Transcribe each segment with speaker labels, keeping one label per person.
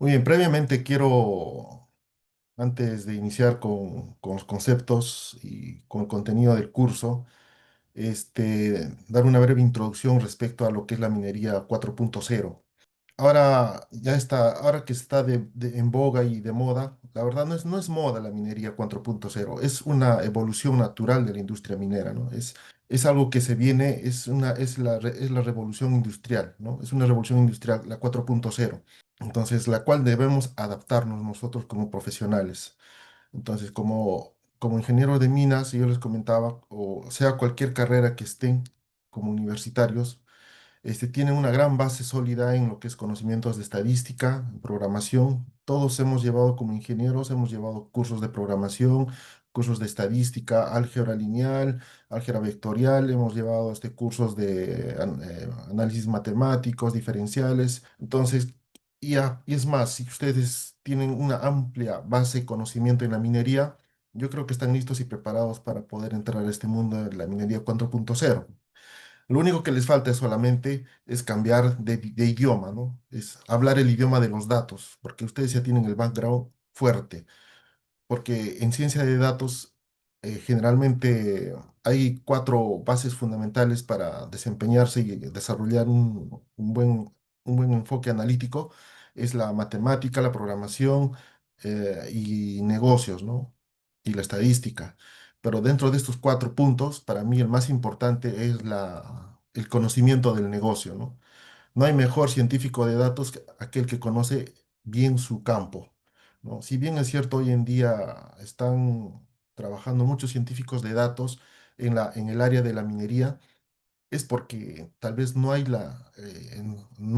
Speaker 1: Muy bien, previamente quiero, antes de iniciar con los conceptos y con el contenido del curso, dar una breve introducción respecto a lo que es la minería 4.0. Ahora que está en boga y de moda, la verdad no es moda la minería 4.0, es una evolución natural de la industria minera, ¿no? Es algo que se viene, es la revolución industrial, ¿no? Es una revolución industrial, la 4.0. Entonces, la cual debemos adaptarnos nosotros como profesionales. Entonces, como ingeniero de minas, yo les comentaba, o sea, cualquier carrera que estén como universitarios, tienen una gran base sólida en lo que es conocimientos de estadística, programación. Todos hemos llevado como ingenieros, hemos llevado cursos de programación, cursos de estadística, álgebra lineal, álgebra vectorial, hemos llevado cursos de análisis matemáticos, diferenciales. Entonces, y es más, si ustedes tienen una amplia base de conocimiento en la minería, yo creo que están listos y preparados para poder entrar a este mundo de la minería 4.0. Lo único que les falta es solamente es cambiar de idioma, ¿no? Es hablar el idioma de los datos, porque ustedes ya tienen el background fuerte, porque en ciencia de datos generalmente hay cuatro bases fundamentales para desempeñarse y desarrollar un buen enfoque analítico. Es la matemática, la programación y negocios, ¿no? Y la estadística. Pero dentro de estos cuatro puntos, para mí el más importante es el conocimiento del negocio, ¿no? No hay mejor científico de datos que aquel que conoce bien su campo, ¿no? Si bien es cierto, hoy en día están trabajando muchos científicos de datos en el área de la minería, es porque tal vez no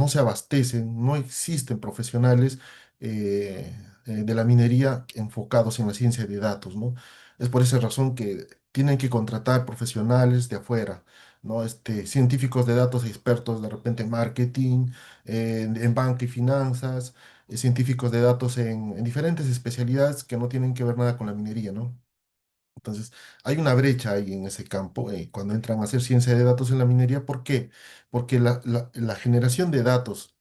Speaker 1: se abastecen, no existen profesionales de la minería enfocados en la ciencia de datos, ¿no? Es por esa razón que tienen que contratar profesionales de afuera, ¿no? Científicos de datos expertos de repente en marketing, en banca y finanzas, científicos de datos en diferentes especialidades que no tienen que ver nada con la minería, ¿no? Entonces, hay una brecha ahí en ese campo cuando entran a hacer ciencia de datos en la minería. ¿Por qué? Porque la generación de datos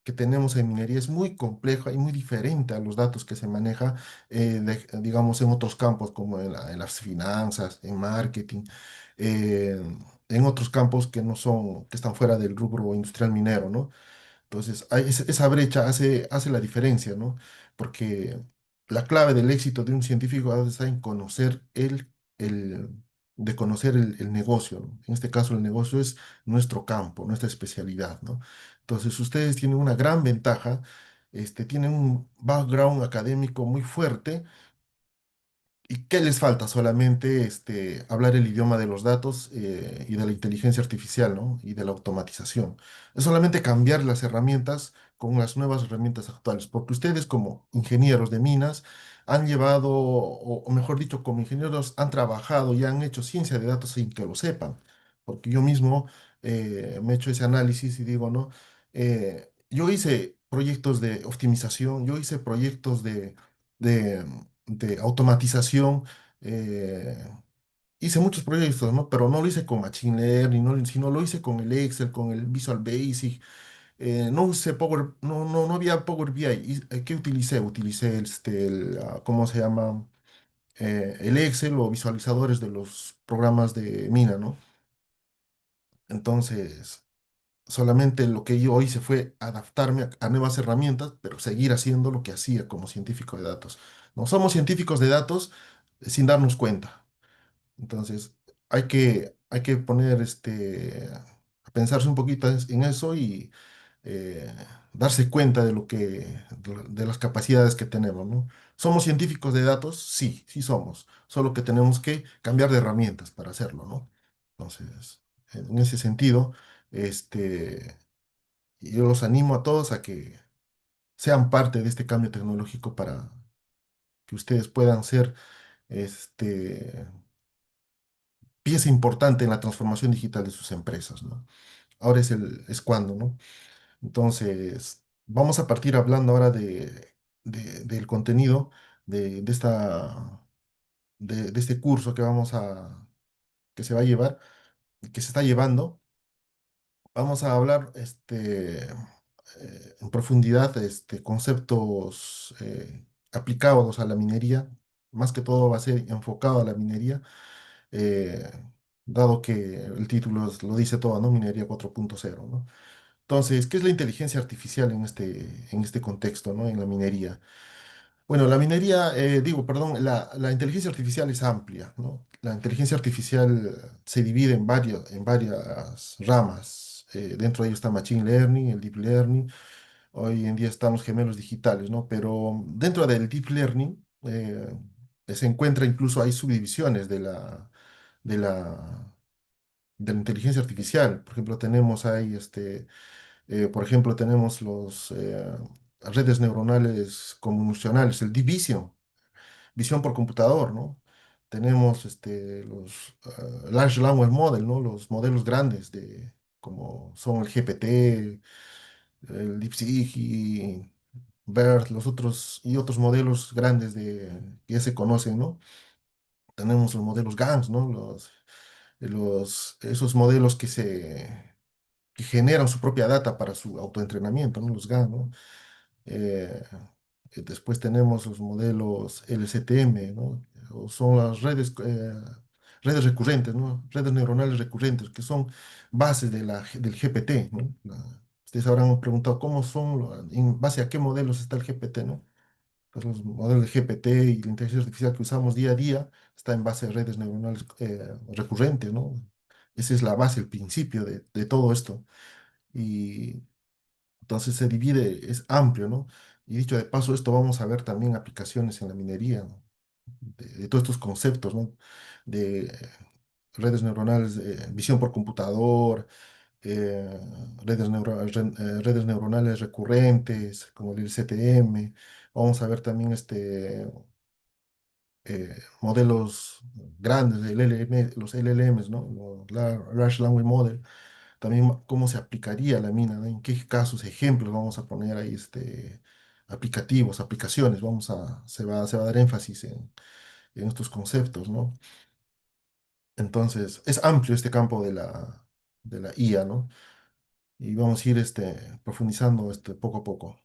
Speaker 1: que tenemos en minería es muy compleja y muy diferente a los datos que se maneja, digamos, en otros campos como en las finanzas, en marketing, eh, en otros campos que no son, que están fuera del rubro industrial minero, ¿no? Entonces, esa brecha hace la diferencia, ¿no? Porque la clave del éxito de un científico está en el, de conocer el negocio, ¿no? En este caso, el negocio es nuestro campo, nuestra especialidad, ¿no? Entonces, ustedes tienen una gran ventaja, tienen un background académico muy fuerte. ¿Y qué les falta? Solamente hablar el idioma de los datos y de la inteligencia artificial, ¿no? Y de la automatización. Es solamente cambiar las herramientas con las nuevas herramientas actuales, porque ustedes como ingenieros de minas han llevado, o mejor dicho, como ingenieros han trabajado y han hecho ciencia de datos sin que lo sepan, porque yo mismo me he hecho ese análisis y digo, ¿no? Yo hice proyectos de optimización, yo hice proyectos de de automatización. eh, Hice muchos proyectos, ¿no? Pero no lo hice con Machine Learning, sino lo hice con el Excel, con el Visual Basic. No usé no había Power BI. ¿Qué utilicé? Utilicé ¿cómo se llama? El Excel o visualizadores de los programas de mina, ¿no? Entonces, solamente lo que yo hice fue adaptarme a nuevas herramientas, pero seguir haciendo lo que hacía como científico de datos. No somos científicos de datos sin darnos cuenta. Entonces, hay que poner a pensarse un poquito en eso y eh, darse cuenta de las capacidades que tenemos, ¿no? ¿Somos científicos de datos? Sí, sí somos. Solo que tenemos que cambiar de herramientas para hacerlo, ¿no? Entonces, en ese sentido, este, yo los animo a todos a que sean parte de este cambio tecnológico para que ustedes puedan ser este, pieza importante en la transformación digital de sus empresas, ¿no? Ahora es cuando, ¿no? Entonces, vamos a partir hablando ahora del contenido de de este curso que se va a llevar, que se está llevando. Vamos a hablar, en profundidad conceptos aplicados a la minería. Más que todo va a ser enfocado a la minería, eh, dado que el título lo dice todo, ¿no? Minería 4.0, ¿no? Entonces, ¿qué es la inteligencia artificial en este contexto, ¿no? En la minería. Bueno, la minería, perdón, la inteligencia artificial es amplia, ¿no? La inteligencia artificial se divide en varias ramas. Dentro de ello está Machine Learning, el Deep Learning. Hoy en día están los gemelos digitales, ¿no? Pero dentro del Deep Learning se encuentra incluso hay subdivisiones de la, de la inteligencia artificial. Por ejemplo, tenemos ahí por ejemplo, tenemos los redes neuronales convolucionales, el Deep Vision, visión por computador, ¿no? Tenemos los Large Language Model, ¿no? Los modelos grandes como son el GPT, el DeepSeek y BERT, los otros y otros modelos grandes que ya se conocen, ¿no? Tenemos los modelos GANs, ¿no? Esos modelos que generan su propia data para su autoentrenamiento, ¿no? Los GAN, ¿no? Eh, Después tenemos los modelos LSTM, ¿no? O son las redes recurrentes, ¿no? Redes neuronales recurrentes, que son bases del GPT, ¿no? Ustedes habrán preguntado cómo son, en base a qué modelos está el GPT, ¿no? Pues los modelos de GPT y la inteligencia artificial que usamos día a día está en base a redes neuronales recurrentes, ¿no? Esa es la base, el principio de todo esto. Y entonces se divide, es amplio, ¿no? Y dicho de paso, esto vamos a ver también aplicaciones en la minería, ¿no? De todos estos conceptos, ¿no? De redes neuronales, visión por computador, eh, redes neuronales recurrentes, como el CTM. Vamos a ver también modelos grandes, los LLMs, ¿no? Los Large Language Model, también cómo se aplicaría la mina, ¿no? En qué casos, ejemplos vamos a poner ahí, aplicativos, aplicaciones, se va a dar énfasis en estos conceptos, ¿no? Entonces, es amplio este campo de la IA, ¿no? Y vamos a ir profundizando poco a poco.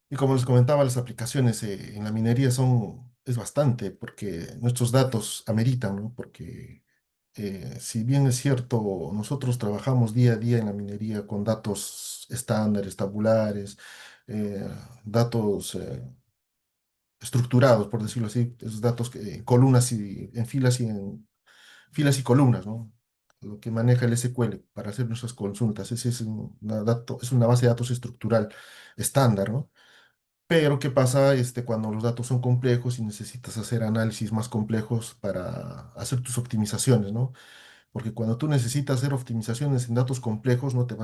Speaker 1: Y como les comentaba, las aplicaciones en la minería es bastante, porque nuestros datos ameritan, ¿no? Porque si bien es cierto, nosotros trabajamos día a día en la minería con datos estándares, tabulares, eh, datos estructurados, por decirlo así, esos datos en columnas y en filas y columnas, ¿no? Lo que maneja el SQL para hacer nuestras consultas. Ese es una base de datos estructural estándar, ¿no? Pero ¿qué pasa cuando los datos son complejos y necesitas hacer análisis más complejos para hacer tus optimizaciones, ¿no? Porque cuando tú necesitas hacer optimizaciones en datos complejos, no te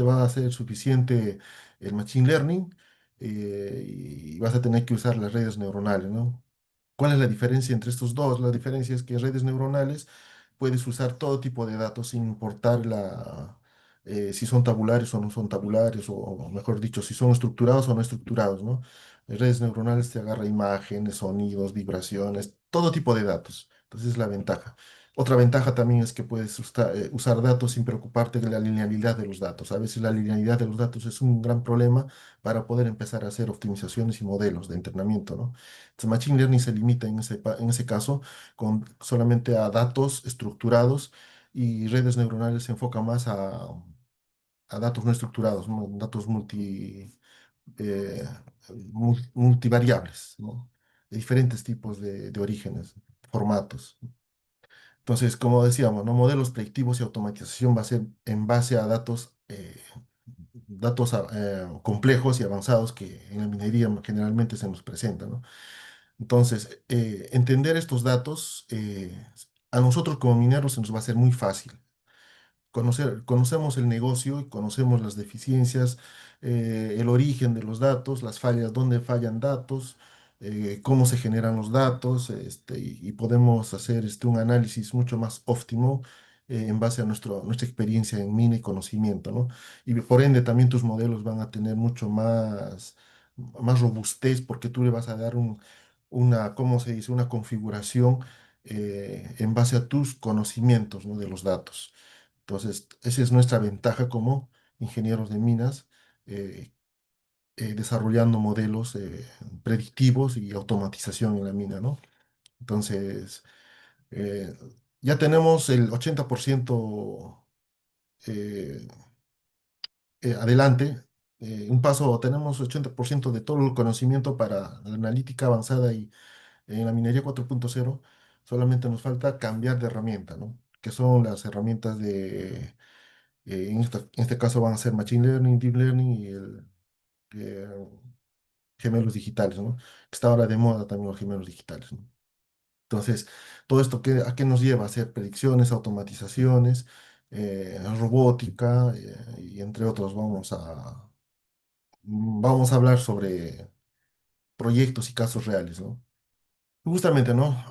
Speaker 1: va a hacer suficiente el machine learning y vas a tener que usar las redes neuronales, ¿no? ¿Cuál es la diferencia entre estos dos? La diferencia es que redes neuronales puedes usar todo tipo de datos sin importar si son tabulares o no son tabulares, o mejor dicho, si son estructurados o no estructurados, ¿no? Redes neuronales te agarra imágenes, sonidos, vibraciones, todo tipo de datos. Entonces es la ventaja. Otra ventaja también es que puedes usar datos sin preocuparte de la linealidad de los datos. A veces la linealidad de los datos es un gran problema para poder empezar a hacer optimizaciones y modelos de entrenamiento, ¿no? Entonces, Machine Learning se limita en ese caso solamente a datos estructurados y redes neuronales se enfoca más a datos no estructurados, ¿no? Datos eh, multivariables, ¿no? De diferentes tipos de orígenes, formatos. Entonces, como decíamos, ¿no? Modelos predictivos y automatización va a ser en base a datos complejos y avanzados que en la minería generalmente se nos presentan, ¿no? Entonces, entender estos datos a nosotros como mineros se nos va a hacer muy fácil. Conocemos el negocio y conocemos las deficiencias, el origen de los datos, las fallas, dónde fallan datos, cómo se generan los datos, y podemos hacer un análisis mucho más óptimo en base a nuestra experiencia en mina y conocimiento, ¿no? Y por ende también tus modelos van a tener mucho más robustez porque tú le vas a dar ¿cómo se dice? Una configuración en base a tus conocimientos, ¿no? De los datos. Entonces, esa es nuestra ventaja como ingenieros de minas, eh, desarrollando modelos predictivos y automatización en la mina, ¿no? Entonces, eh, ya tenemos el 80% eh, adelante, un paso, tenemos 80% de todo el conocimiento para la analítica avanzada y en la minería 4.0, solamente nos falta cambiar de herramienta, ¿no? Que son las herramientas en este caso van a ser Machine Learning, Deep Learning y eh, gemelos digitales, ¿no? Que está ahora de moda también los gemelos digitales, ¿no? Entonces, todo esto ¿a qué nos lleva? A hacer predicciones, automatizaciones, robótica, y entre otros vamos a hablar sobre proyectos y casos reales, ¿no? Justamente, ¿no?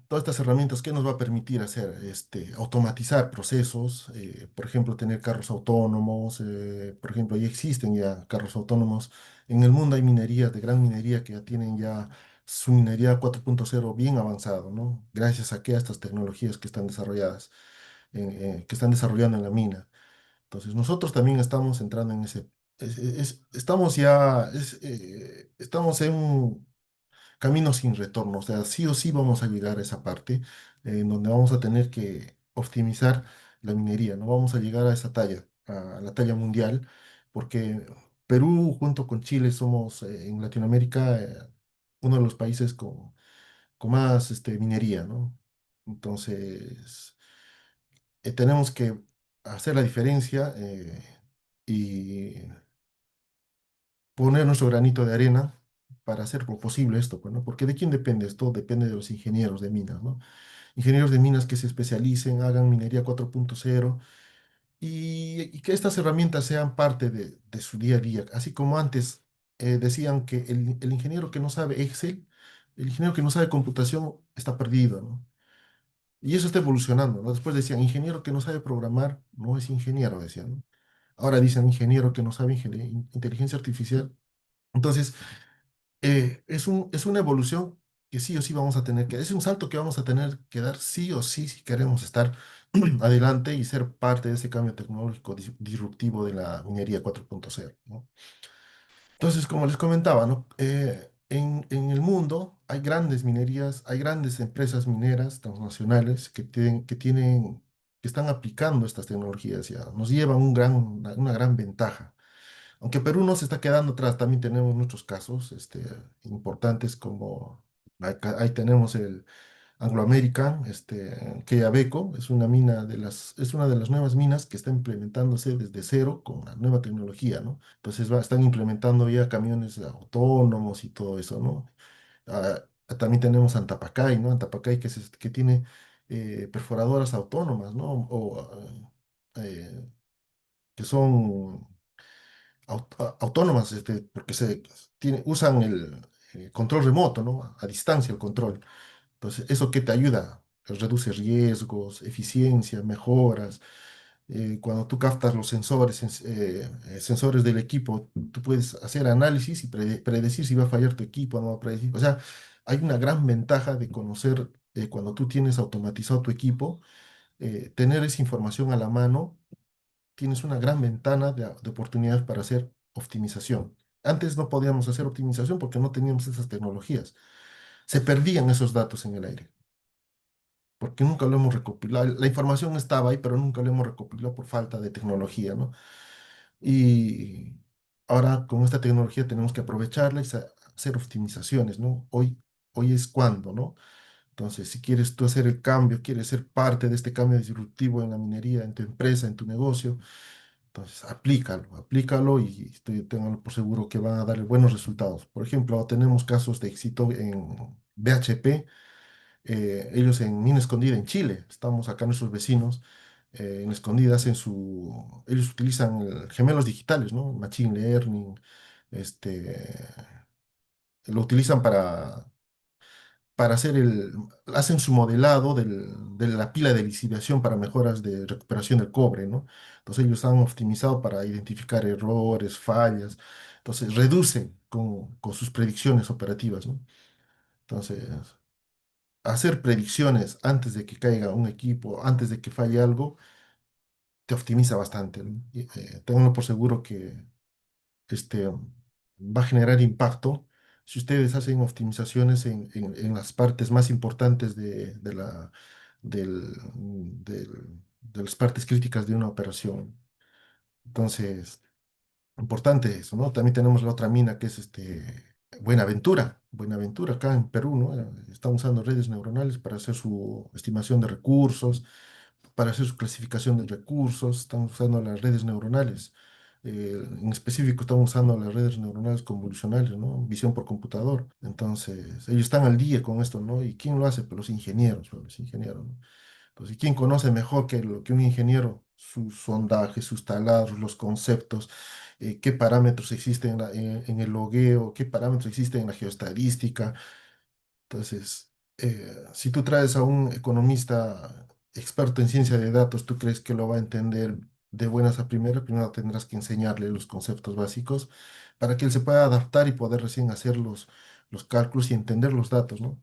Speaker 1: Todas estas herramientas, ¿qué nos va a permitir hacer? Automatizar procesos, por ejemplo, tener carros autónomos, por ejemplo, ya existen ya carros autónomos. En el mundo hay minerías de gran minería que ya tienen ya su minería 4.0 bien avanzado, ¿no? Gracias a estas tecnologías que están desarrolladas, que están desarrollando en la mina. Entonces, nosotros también estamos entrando en ese, estamos ya, estamos en un camino sin retorno. O sea, sí o sí vamos a llegar a esa parte en donde vamos a tener que optimizar la minería, no vamos a llegar a esa talla, a la talla mundial, porque Perú junto con Chile somos en Latinoamérica uno de los países con más minería, ¿no? Entonces, tenemos que hacer la diferencia y poner nuestro granito de arena para hacer posible esto, pues, ¿no? Porque ¿de quién depende esto? Depende de los ingenieros de minas, ¿no? Ingenieros de minas que se especialicen, hagan minería 4.0 y que estas herramientas sean parte de su día a día. Así como antes decían que el ingeniero que no sabe Excel, el ingeniero que no sabe computación está perdido, ¿no? Y eso está evolucionando, ¿no? Después decían, ingeniero que no sabe programar no es ingeniero, decían, ¿no? Ahora dicen ingeniero que no sabe inteligencia artificial. Entonces, es una evolución que sí o sí vamos a tener que, es un salto que vamos a tener que dar sí o sí si queremos estar adelante y ser parte de ese cambio tecnológico disruptivo de la minería 4.0, ¿no? Entonces, como les comentaba, ¿no? En el mundo hay grandes minerías, hay grandes empresas mineras transnacionales que están aplicando estas tecnologías ya, nos llevan una gran ventaja. Aunque Perú no se está quedando atrás, también tenemos muchos casos importantes como ahí tenemos el Anglo American, Quellaveco, es una de las nuevas minas que está implementándose desde cero con la nueva tecnología, ¿no? Entonces están implementando ya camiones autónomos y todo eso, ¿no? Ah, también tenemos Antapacay, ¿no? Antapacay que tiene perforadoras autónomas, ¿no? Eh, que son autónomas, porque usan el control remoto, ¿no? A distancia el control. Entonces, ¿eso qué te ayuda? Pues reduce riesgos, eficiencia, mejoras. Cuando tú captas los sensores del equipo, tú puedes hacer análisis y predecir si va a fallar tu equipo o no va a predecir. O sea, hay una gran ventaja de conocer cuando tú tienes automatizado tu equipo, tener esa información a la mano tienes una gran ventana de oportunidades para hacer optimización. Antes no podíamos hacer optimización porque no teníamos esas tecnologías. Se perdían esos datos en el aire, porque nunca lo hemos recopilado. La información estaba ahí, pero nunca lo hemos recopilado por falta de tecnología, ¿no? Y ahora con esta tecnología tenemos que aprovecharla y hacer optimizaciones, ¿no? Hoy es cuando, ¿no? Entonces, si quieres tú hacer el cambio, quieres ser parte de este cambio disruptivo en la minería, en tu empresa, en tu negocio, entonces, aplícalo y téngalo por seguro que van a dar buenos resultados. Por ejemplo, tenemos casos de éxito en BHP, ellos en Mina Escondida, en Chile. Estamos acá nuestros vecinos en Escondida, ellos utilizan gemelos digitales, ¿no? Machine Learning, este, lo utilizan hacen su modelado de la pila de licidación para mejoras de recuperación del cobre, ¿no? Entonces ellos han optimizado para identificar errores, fallas, entonces reducen con sus predicciones operativas, ¿no? Entonces, hacer predicciones antes de que caiga un equipo, antes de que falle algo, te optimiza bastante, ¿no? Tengo por seguro va a generar impacto si ustedes hacen optimizaciones en las partes más importantes de las partes críticas de una operación. Entonces, importante eso, ¿no? También tenemos la otra mina que es Buenaventura. Buenaventura, acá en Perú, ¿no? Están usando redes neuronales para hacer su estimación de recursos, para hacer su clasificación de recursos, están usando las redes neuronales. En específico, están usando las redes neuronales convolucionales, ¿no? Visión por computador. Entonces, ellos están al día con esto, ¿no? ¿Y quién lo hace? Pues los ingenieros, ¿no? Entonces, ¿quién conoce mejor que un ingeniero sus sondajes, sus taladros, los conceptos, qué parámetros existen en el logueo, qué parámetros existen en la geoestadística? Entonces, si tú traes a un economista experto en ciencia de datos, ¿tú crees que lo va a entender de buenas a primeras? Primero tendrás que enseñarle los conceptos básicos para que él se pueda adaptar y poder recién hacer los cálculos y entender los datos, ¿no?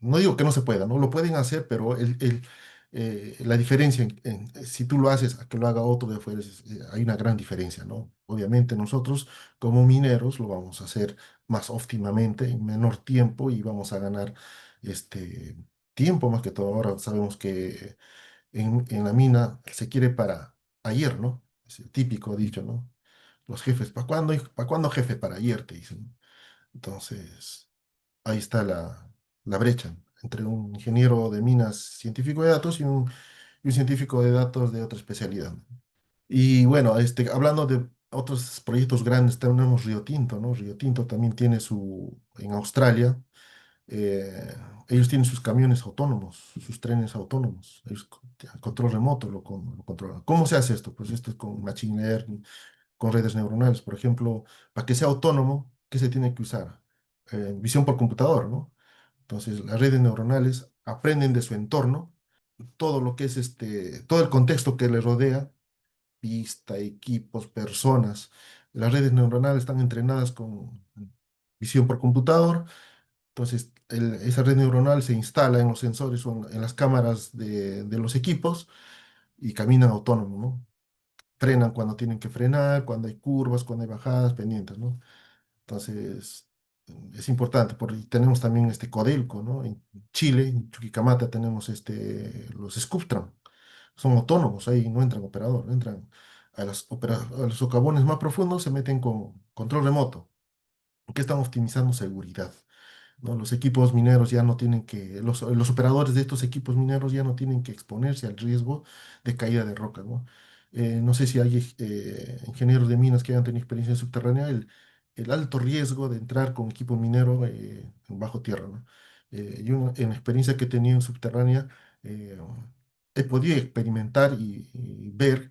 Speaker 1: No digo que no se pueda, ¿no? Lo pueden hacer, pero la diferencia si tú lo haces a que lo haga otro de afuera, hay una gran diferencia, ¿no? Obviamente nosotros como mineros lo vamos a hacer más óptimamente, en menor tiempo y vamos a ganar este tiempo más que todo. Ahora sabemos que en la mina se quiere para ayer, ¿no? Es el típico dicho, ¿no? Los jefes, ¿para cuándo jefe? Para ayer, te dicen. Entonces, ahí está la brecha entre un ingeniero de minas científico de datos y un científico de datos de otra especialidad. Y bueno, hablando de otros proyectos grandes, tenemos Río Tinto, ¿no? Río Tinto también tiene en Australia, eh, ellos tienen sus camiones autónomos, sus trenes autónomos, ellos a control remoto lo controlan. ¿Cómo se hace esto? Pues esto es con machine learning, con redes neuronales. Por ejemplo, para que sea autónomo, ¿qué se tiene que usar? Visión por computador, ¿no? Entonces, las redes neuronales aprenden de su entorno, todo lo que es todo el contexto que le rodea, pista, equipos, personas. Las redes neuronales están entrenadas con visión por computador. Entonces, esa red neuronal se instala en los sensores o en las cámaras de los equipos y caminan autónomo, ¿no? Frenan cuando tienen que frenar, cuando hay curvas, cuando hay bajadas pendientes, ¿no? Entonces, es importante. Tenemos también Codelco, ¿no? En Chile, en Chuquicamata, tenemos los Sculptran. Son autónomos, ahí no entran operador, entran a los socavones más profundos, se meten con control remoto, que están optimizando seguridad. ¿No? Los equipos mineros ya no tienen los operadores de estos equipos mineros ya no tienen que exponerse al riesgo de caída de roca, ¿no? No sé si hay ingenieros de minas que hayan tenido experiencia en subterránea, el alto riesgo de entrar con equipo minero en bajo tierra, ¿no? Yo en la experiencia que he tenido en subterránea, eh, he podido experimentar y ver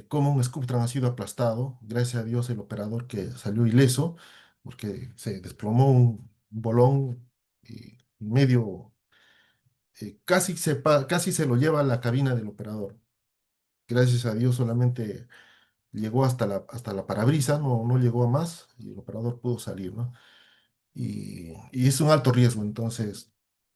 Speaker 1: cómo un Sculptran ha sido aplastado. Gracias a Dios el operador que salió ileso, porque se desplomó un bolón y medio, casi se lo lleva a la cabina del operador. Gracias a Dios solamente llegó hasta la parabrisa, no llegó a más y el operador pudo salir, ¿no? Y es un alto riesgo, entonces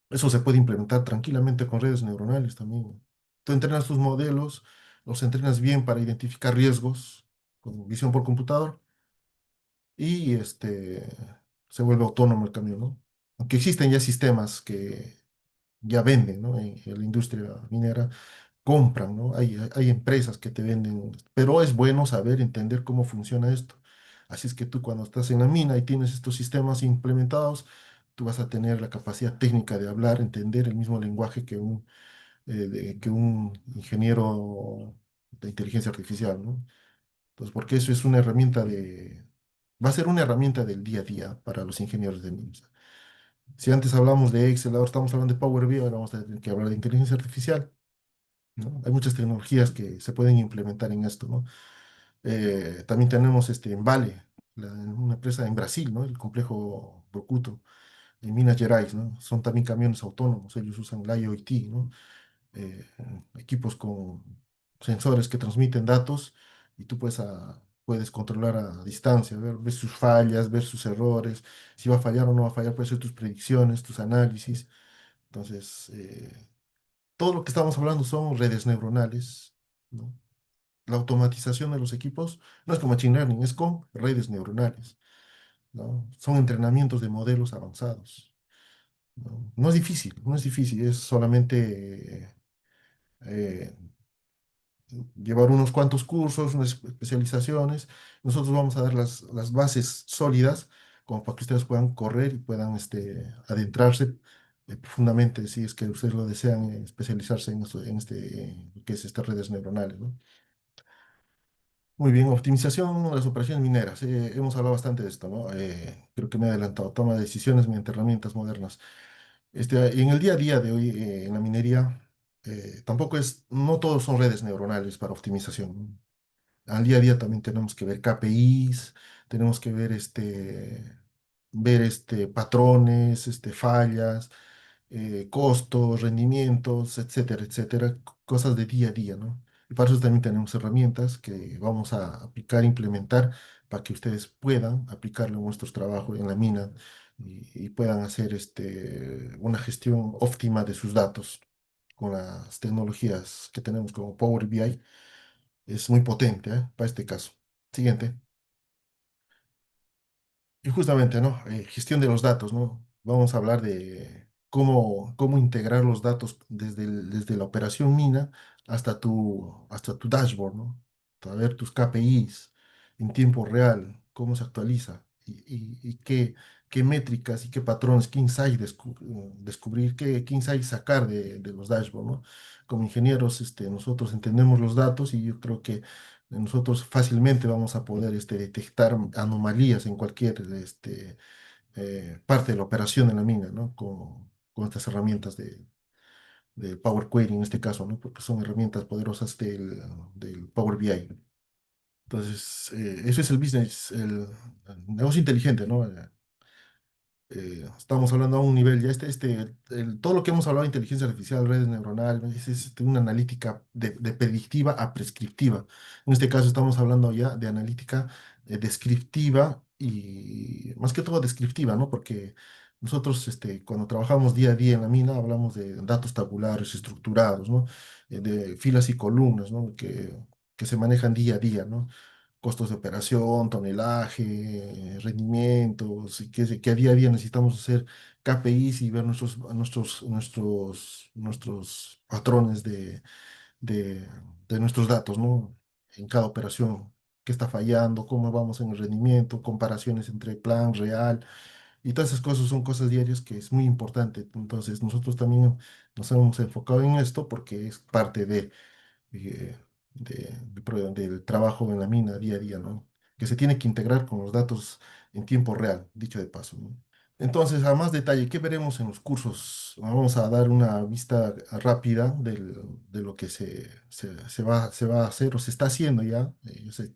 Speaker 1: eso se puede implementar tranquilamente con redes neuronales también. Tú entrenas tus modelos, los entrenas bien para identificar riesgos con visión por computador y se vuelve autónomo el camión, ¿no? Aunque existen ya sistemas que ya venden, ¿no? En la industria minera compran, ¿no? Hay empresas que te venden, pero es bueno saber entender cómo funciona esto. Así es que tú cuando estás en la mina y tienes estos sistemas implementados, tú vas a tener la capacidad técnica de hablar, entender el mismo lenguaje que un ingeniero de inteligencia artificial, ¿no? Entonces, porque eso es una va a ser una herramienta del día a día para los ingenieros de minas. Si antes hablamos de Excel, ahora estamos hablando de Power BI, ahora vamos a tener que hablar de inteligencia artificial, ¿no? Hay muchas tecnologías que se pueden implementar en esto, ¿no? También tenemos en Vale, una empresa en Brasil, ¿no? El complejo Brocuto, en Minas Gerais, ¿no? Son también camiones autónomos, ellos usan la IoT, ¿no? eh, Equipos con sensores que transmiten datos y tú puedes controlar a distancia, ver sus fallas, ver sus errores, si va a fallar o no va a fallar, puedes hacer tus predicciones, tus análisis. Entonces, todo lo que estamos hablando son redes neuronales, ¿no? la automatización de los equipos no es con Machine Learning, es con redes neuronales, ¿no? Son entrenamientos de modelos avanzados, ¿no? No es difícil, no es difícil, es solamente eh, llevar unos cuantos cursos, unas especializaciones. Nosotros vamos a dar las bases sólidas como para que ustedes puedan correr y puedan adentrarse profundamente, si es que ustedes lo desean, especializarse en que es estas redes neuronales, ¿no? Muy bien, optimización de las operaciones mineras. Hemos hablado bastante de esto, ¿no? Creo que me he adelantado. Toma de decisiones mediante herramientas modernas. En el día a día de hoy, en la minería, tampoco no todos son redes neuronales para optimización. Al día a día también tenemos que ver KPIs, tenemos que ver patrones, fallas, costos, rendimientos, etcétera, etcétera, cosas de día a día, ¿no? Y para eso también tenemos herramientas que vamos a aplicar, implementar para que ustedes puedan aplicarlo en vuestros trabajos en la mina y puedan hacer una gestión óptima de sus datos con las tecnologías que tenemos como Power BI. Es muy potente, para este caso. Siguiente. Y justamente, ¿no? Gestión de los datos, ¿no? Vamos a hablar de cómo integrar los datos desde la operación mina hasta tu dashboard, ¿no? Para ver tus KPIs en tiempo real, cómo se actualiza y qué métricas y qué patrones, qué insights descubrir, qué insights sacar de los dashboards, ¿no? Como ingenieros, nosotros entendemos los datos y yo creo que nosotros fácilmente vamos a poder detectar anomalías en cualquier parte de la operación de la mina, ¿no? Con estas herramientas de Power Query en este caso, ¿no? Porque son herramientas poderosas del Power BI. Entonces, eso es el negocio inteligente, ¿no? Estamos hablando a un nivel ya todo lo que hemos hablado de inteligencia artificial, redes neuronales, es una analítica de predictiva a prescriptiva. En este caso estamos hablando ya de analítica descriptiva y más que todo descriptiva, ¿no? Porque nosotros cuando trabajamos día a día en la mina hablamos de datos tabulares, estructurados, ¿no? De filas y columnas, ¿no? Que se manejan día a día, ¿no? Costos de operación, tonelaje, rendimientos, y que a día a día necesitamos hacer KPIs y ver nuestros patrones de, de nuestros datos, ¿no? En cada operación, qué está fallando, cómo vamos en el rendimiento, comparaciones entre plan real, y todas esas cosas son cosas diarias que es muy importante. Entonces, nosotros también nos hemos enfocado en esto porque es parte eh, del trabajo en la mina día a día, ¿no? Que se tiene que integrar con los datos en tiempo real, dicho de paso, ¿no? Entonces, a más detalle, ¿qué veremos en los cursos? Vamos a dar una vista rápida de lo que se va a hacer o se está haciendo ya. Eh, se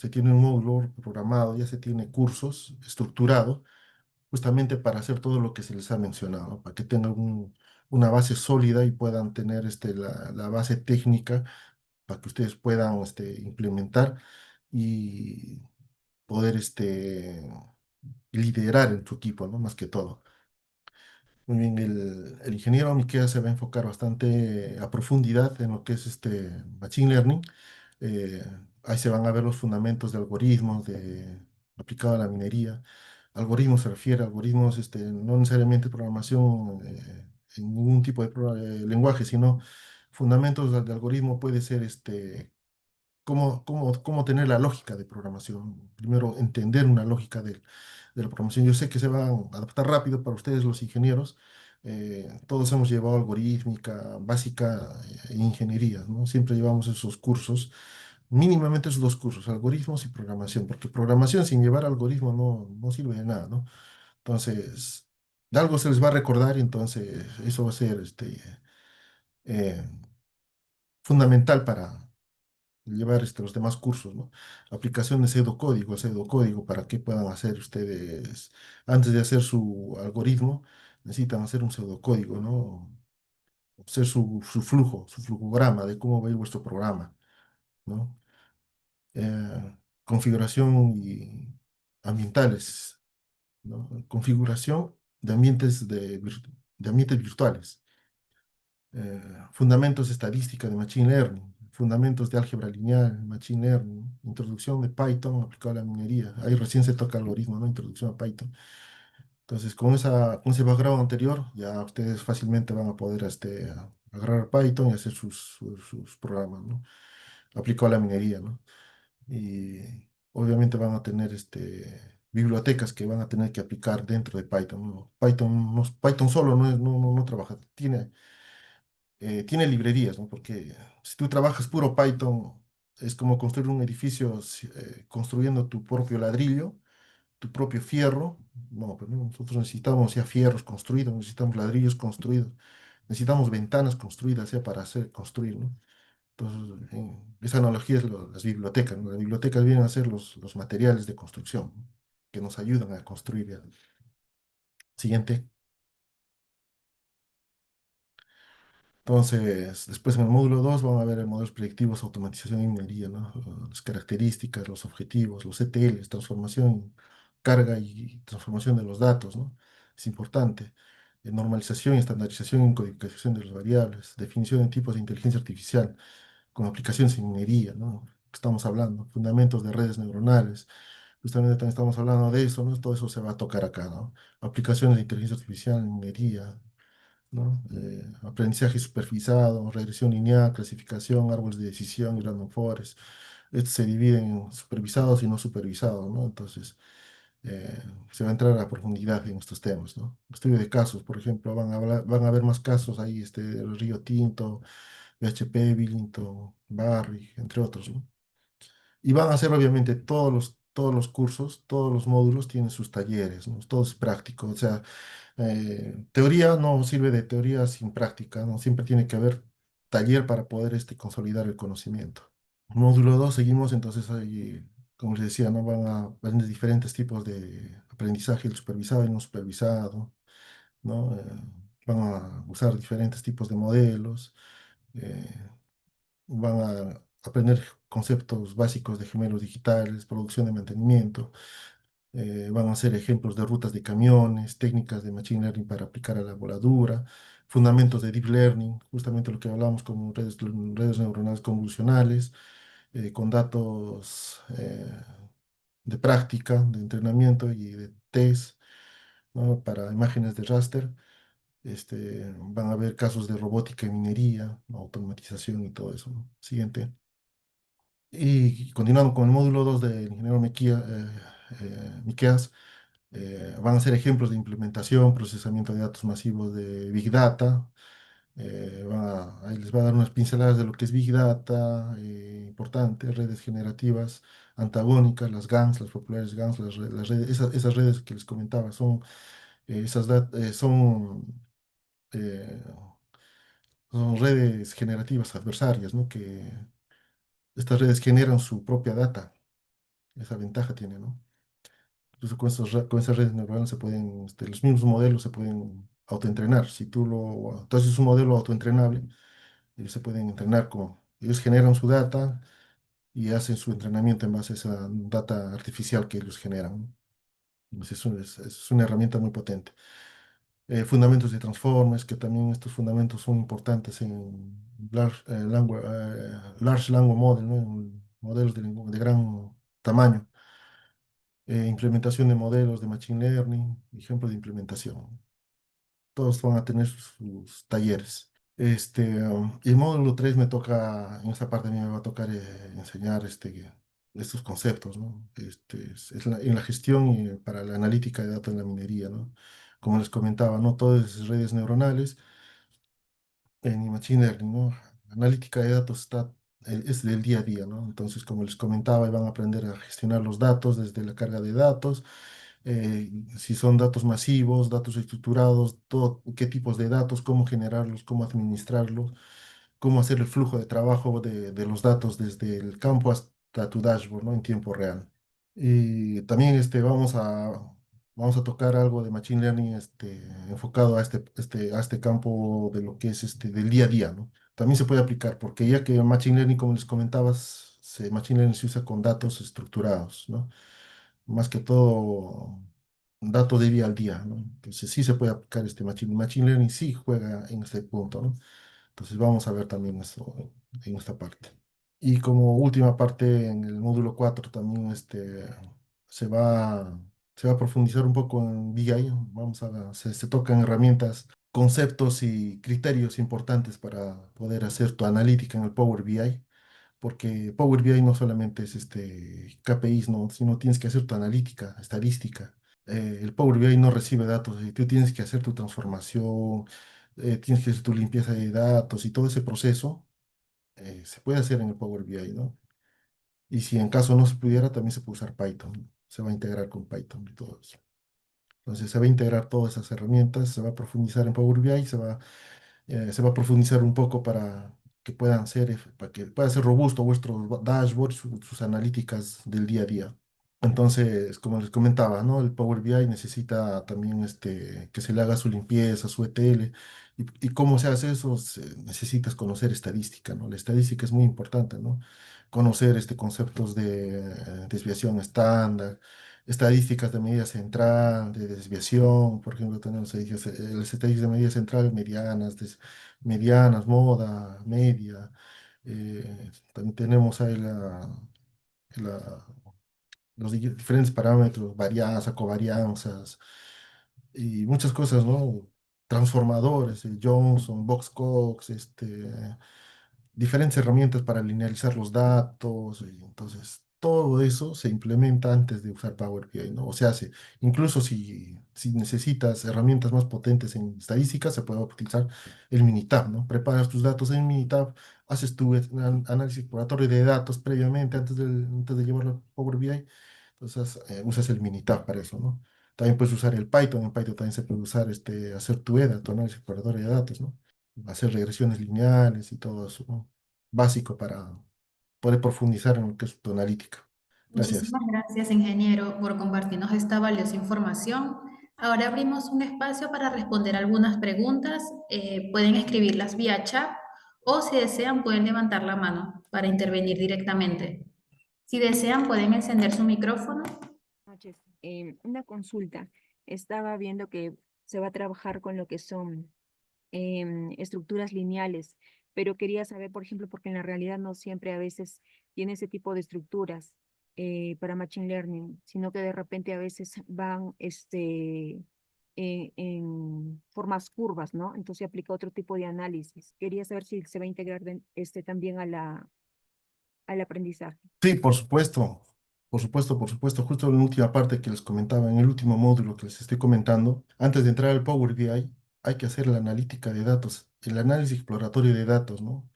Speaker 1: tiene un módulo programado, ya se tiene cursos estructurados justamente para hacer todo lo que se les ha mencionado, ¿no? Para que tengan una base sólida y puedan tener la base técnica para que ustedes puedan implementar y poder liderar en su equipo, ¿no? Más que todo. Muy bien, el ingeniero Miquel se va a enfocar bastante a profundidad en lo que es Machine Learning. Eh, Ahí se van a ver los fundamentos de algoritmos aplicado a la minería. Algoritmos se refiere a algoritmos, no necesariamente programación en ningún tipo de lenguaje, sino fundamentos de algoritmo puede ser cómo tener la lógica de programación. Primero, entender una lógica de la programación. Yo sé que se van a adaptar rápido para ustedes los ingenieros. Todos hemos llevado algorítmica básica e ingeniería, ¿no? Siempre llevamos esos cursos, mínimamente esos dos cursos, algoritmos y programación, porque programación sin llevar algoritmo no sirve de nada, ¿no? Entonces, de algo se les va a recordar y entonces eso va a ser eh, fundamental para llevar los demás cursos, ¿no? Aplicación de pseudocódigo, para que puedan hacer ustedes, antes de hacer su algoritmo, necesitan hacer un pseudocódigo, ¿no? Hacer su flujograma de cómo va a ir vuestro programa, ¿no? Configuración y ambientales, ¿no? Configuración de ambientes virtuales. fundamentos de estadística de Machine Learning, fundamentos de álgebra lineal, Machine Learning, introducción de Python aplicado a la minería. Ahí recién se toca algoritmo, ¿no? Introducción a Python. Entonces, con ese background anterior, ya ustedes fácilmente van a poder agarrar Python y hacer sus programas, ¿no? Aplicado a la minería, ¿no? Y obviamente van a tener bibliotecas que van a tener que aplicar dentro de Python, ¿no? Python solo no trabaja, tiene librerías, ¿no? Porque si tú trabajas puro Python, es como construir un edificio construyendo tu propio ladrillo, tu propio fierro. No, pero no, nosotros necesitamos ya fierros construidos, necesitamos ladrillos construidos, necesitamos ventanas construidas ya para hacer construir, ¿no? Entonces, esa analogía es las bibliotecas, ¿no? Las bibliotecas vienen a ser los materiales de construcción, ¿no? Que nos ayudan a construir. Ya. Siguiente. Entonces, después en el módulo 2 van a ver modelos predictivos, automatización y minería, ¿no? Las características, los objetivos, los ETLs, transformación, carga y transformación de los datos, ¿no? Es importante. Normalización, estandarización y codificación de las variables, definición de tipos de inteligencia artificial con aplicaciones en minería, ¿no? Estamos hablando, fundamentos de redes neuronales, justamente también estamos hablando de eso, ¿no? Todo eso se va a tocar acá, ¿no? Aplicaciones de inteligencia artificial en minería, ¿no? Aprendizaje supervisado, regresión lineal, clasificación, árboles de decisión y random forest. Estos se dividen en supervisados y no supervisados, ¿no? Entonces, se va a entrar a profundidad en estos temas, ¿no? Estudio de casos, por ejemplo, van a haber más casos ahí, Río Tinto, BHP, Billington, Barry, entre otros, ¿no? Y van a hacer, obviamente, todos los cursos, todos los módulos tienen sus talleres, ¿no? Todo es práctico, o sea, teoría no sirve de teoría sin práctica, ¿no? Siempre tiene que haber taller para poder consolidar el conocimiento. Módulo 2 seguimos, entonces ahí, como les decía, ¿no? Van a aprender diferentes tipos de aprendizaje, el supervisado y no supervisado, ¿no? Van a usar diferentes tipos de modelos, eh, van a aprender conceptos básicos de gemelos digitales, producción de mantenimiento, van a ser ejemplos de rutas de camiones, técnicas de machine learning para aplicar a la voladura, fundamentos de deep learning, justamente lo que hablamos con redes neuronales convolucionales, con datos de práctica, de entrenamiento y de test, ¿no? Para imágenes de raster. Van a haber casos de robótica y minería, ¿no? Automatización y todo eso, ¿no? Siguiente. Y continuando con el módulo 2 del ingeniero Miqueas, van a ser ejemplos de implementación, procesamiento de datos masivos de Big Data. Ahí les va a dar unas pinceladas de lo que es Big Data, importante, redes generativas antagónicas, las GANs, las populares GANs, las redes, esas redes que les comentaba, eh, son redes generativas adversarias, ¿no? Que estas redes generan su propia data. Esa ventaja tiene, ¿no? Incluso con esas redes neuronales los mismos modelos se pueden autoentrenar. Si tú haces un modelo autoentrenable, ellos se pueden entrenar ellos generan su data y hacen su entrenamiento en base a esa data artificial que ellos generan, ¿no? Entonces, es una herramienta muy potente. Fundamentos de transformers, que también estos fundamentos son importantes en Large Language Model, ¿no? En modelos de gran tamaño. Implementación de modelos de Machine Learning, ejemplo de implementación. Todos van a tener sus talleres. Y el módulo 3 en esta parte a mí me va a tocar enseñar estos conceptos, ¿no? En la gestión y para la analítica de datos en la minería, ¿no? Como les comentaba, no todo es redes neuronales en Machine Learning, ¿no? Analítica de datos es del día a día, ¿no? Entonces, como les comentaba, van a aprender a gestionar los datos desde la carga de datos, si son datos masivos, datos estructurados, qué tipos de datos, cómo generarlos, cómo administrarlos, cómo hacer el flujo de trabajo de los datos desde el campo hasta tu dashboard, ¿no? En tiempo real. Y también vamos a tocar algo de Machine Learning enfocado a este campo de lo que es del día a día, ¿no? También se puede aplicar, porque ya que Machine Learning, como les comentabas, Machine Learning se usa con datos estructurados, ¿no? Más que todo datos de día al día, ¿no? Entonces sí se puede aplicar Machine Learning, sí juega en este punto, ¿no? Entonces vamos a ver también eso en esta parte. Y como última parte, en el módulo 4 también se va, se va a profundizar un poco en BI. Se tocan herramientas, conceptos y criterios importantes para poder hacer tu analítica en el Power BI, porque Power BI no solamente es KPIs, ¿no? Sino tienes que hacer tu analítica, estadística. El Power BI no recibe datos, y tú tienes que hacer tu transformación, tienes que hacer tu limpieza de datos y todo ese proceso se puede hacer en el Power BI, ¿no? Y si en caso no se pudiera, también se puede usar Python, ¿no? Se va a integrar con Python y todo eso. Entonces se va a integrar todas esas herramientas, se va a profundizar en Power BI, se va a profundizar un poco para que puedan para que pueda ser robusto vuestros dashboards, sus analíticas del día a día. Entonces, como les comentaba, ¿no? El Power BI necesita también que se le haga su limpieza, su ETL. ¿Y cómo se hace eso? Necesitas conocer estadística, ¿no? La estadística es muy importante, ¿no? Conocer conceptos de desviación estándar, estadísticas de medida central, de desviación. Por ejemplo, tenemos las estadísticas de medida central, medianas, moda, media. También tenemos ahí la diferentes parámetros, varianza, covarianzas y muchas cosas, ¿no? Transformadores, el Johnson, Box-Cox, diferentes herramientas para linealizar los datos. Y entonces, todo eso se implementa antes de usar Power BI, ¿no? O sea, incluso si necesitas herramientas más potentes en estadística, se puede utilizar el Minitab, ¿no? Preparas tus datos en Minitab, haces tu análisis exploratorio de datos previamente, antes de llevarlo a Power BI. Entonces, usas el Minitab para eso, ¿no? También puedes usar el Python. En Python también se puede usar hacer tu EDA, tu análisis exploratorio de datos, ¿no? Hacer regresiones lineales y todo eso, ¿no? Básico para poder profundizar en lo que es tu analítica. Gracias.
Speaker 2: Muchísimas gracias, ingeniero, por compartirnos esta valiosa información. Ahora abrimos un espacio para responder algunas preguntas. Pueden escribirlas vía chat o si desean pueden levantar la mano para intervenir directamente. Si desean pueden encender su micrófono.
Speaker 3: Noches. Una consulta. Estaba viendo que se va a trabajar con lo que son estructuras lineales, pero quería saber, por ejemplo, porque en la realidad no siempre a veces tiene ese tipo de estructuras para Machine Learning, sino que de repente a veces van en formas curvas, ¿no? Entonces se aplica otro tipo de análisis. Quería saber si se va a integrar también al aprendizaje.
Speaker 1: Sí, por supuesto. Por supuesto, por supuesto. Justo en la última parte que les comentaba, en el último módulo que les estoy comentando, antes de entrar al Power BI, hay que hacer la analítica de datos, el análisis exploratorio de datos, ¿no?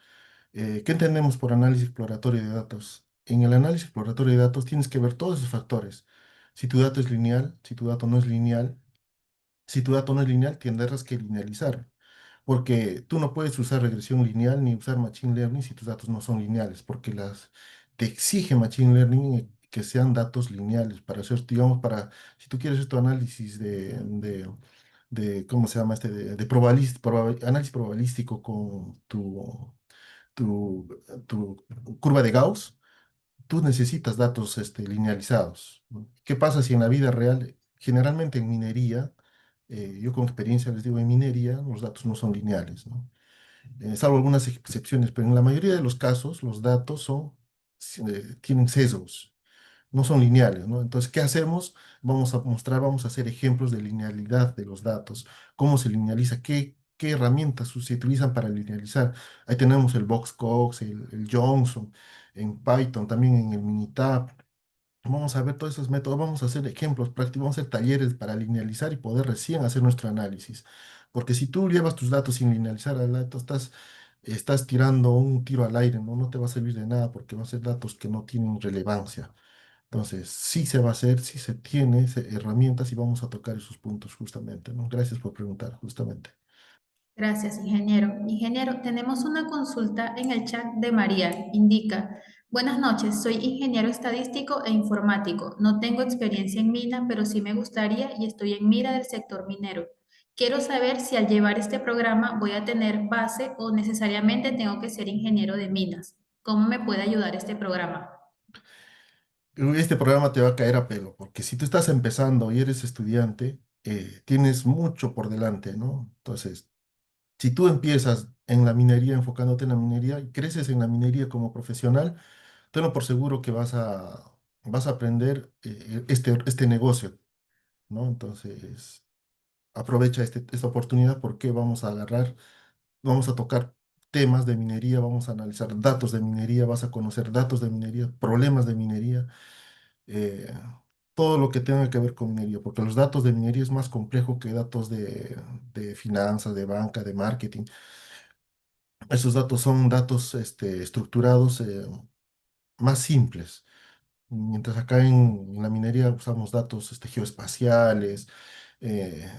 Speaker 1: ¿Qué entendemos por análisis exploratorio de datos? En el análisis exploratorio de datos tienes que ver todos esos factores. Si tu dato es lineal, si tu dato no es lineal. Si tu dato no es lineal, tendrás que linealizar, porque tú no puedes usar regresión lineal ni usar Machine Learning si tus datos no son lineales, porque te exige Machine Learning que sean datos lineales para hacer, digamos, si tú quieres hacer tu análisis ¿cómo se llama análisis probabilístico con tu curva de Gauss. Tú necesitas datos linealizados, ¿no? ¿Qué pasa si en la vida real, generalmente en minería, yo con experiencia les digo, en minería los datos no son lineales, ¿no? Salvo algunas excepciones, pero en la mayoría de los casos los datos tienen sesgos, no son lineales, ¿no? Entonces, ¿qué hacemos? Vamos a hacer ejemplos de linealidad de los datos, cómo se linealiza, qué herramientas se utilizan para linealizar. Ahí tenemos el Boxcox, el Johnson, en Python, también en el Minitab. Vamos a ver todos esos métodos, vamos a hacer ejemplos prácticos, vamos a hacer talleres para linealizar y poder recién hacer nuestro análisis. Porque si tú llevas tus datos sin linealizar al dato, estás tirando un tiro al aire, ¿no? No te va a servir de nada porque van a ser datos que no tienen relevancia. Entonces, sí se va a hacer, sí se tiene herramientas y vamos a tocar esos puntos justamente, ¿no? Gracias por preguntar, justamente.
Speaker 2: Gracias, ingeniero. Ingeniero, tenemos una consulta en el chat de María. Indica, buenas noches, soy ingeniero estadístico e informático. No tengo experiencia en mina, pero sí me gustaría y estoy en mira del sector minero. Quiero saber si al llevar este programa voy a tener base o necesariamente tengo que ser ingeniero de minas. ¿Cómo me puede ayudar este programa?
Speaker 1: Este programa te va a caer a pelo, porque si tú estás empezando y eres estudiante, tienes mucho por delante, ¿no? Entonces, si tú empiezas en la minería, enfocándote en la minería, y creces en la minería como profesional, tenlo por seguro que vas a aprender este negocio, ¿no? Entonces, aprovecha esta oportunidad porque vamos a tocar temas de minería, vamos a analizar datos de minería, vas a conocer datos de minería, problemas de minería, eh, todo lo que tenga que ver con minería, porque los datos de minería es más complejo que datos de finanzas, de banca, de marketing. Esos datos son datos estructurados, más simples. Mientras acá en la minería usamos datos geoespaciales, eh,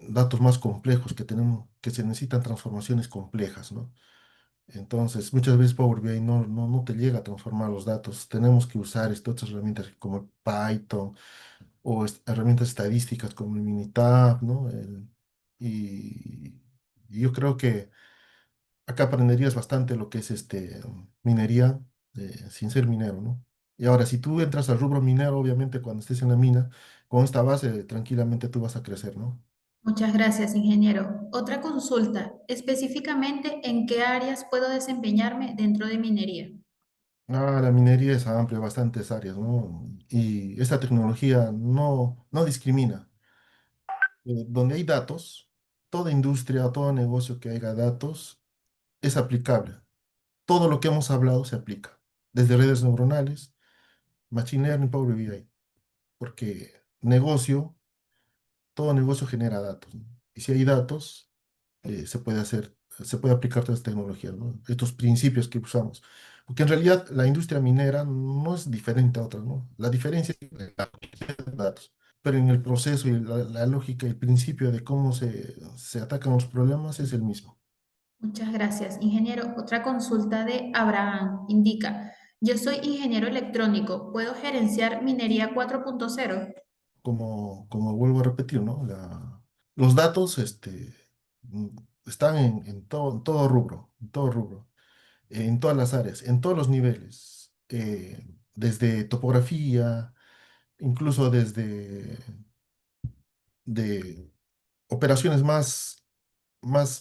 Speaker 1: datos más complejos que se necesitan transformaciones complejas, ¿no? Entonces, muchas veces Power BI no te llega a transformar los datos. Tenemos que usar otras herramientas como el Python o herramientas estadísticas como el Minitab, ¿no? Y, y yo creo que acá aprenderías bastante lo que es minería sin ser minero, ¿no? Y ahora, si tú entras al rubro minero, obviamente cuando estés en la mina, con esta base, tranquilamente tú vas a crecer, ¿no?
Speaker 2: Muchas gracias, ingeniero. Otra consulta, específicamente en qué áreas puedo desempeñarme dentro de minería.
Speaker 1: La minería es amplia, bastantes áreas, ¿no? Y esta tecnología no discrimina. Donde hay datos, toda industria o todo negocio que haya datos es aplicable. Todo lo que hemos hablado se aplica, desde redes neuronales, Machine Learning, Power BI, porque todo negocio genera datos, ¿no? Y si hay datos, se puede aplicar todas estas tecnologías, ¿no? Estos principios que usamos. Porque en realidad la industria minera no es diferente a otras, ¿no? La diferencia es la cantidad de datos. Pero en el proceso y la lógica y el principio de cómo se atacan los problemas es el mismo.
Speaker 2: Muchas gracias, ingeniero. Otra consulta de Abraham indica, yo soy ingeniero electrónico, ¿puedo gerenciar minería 4.0?
Speaker 1: Como vuelvo a repetir, ¿no? Los datos mm, están en todo rubro, en todas las áreas, en todos los niveles, desde topografía, incluso desde de operaciones más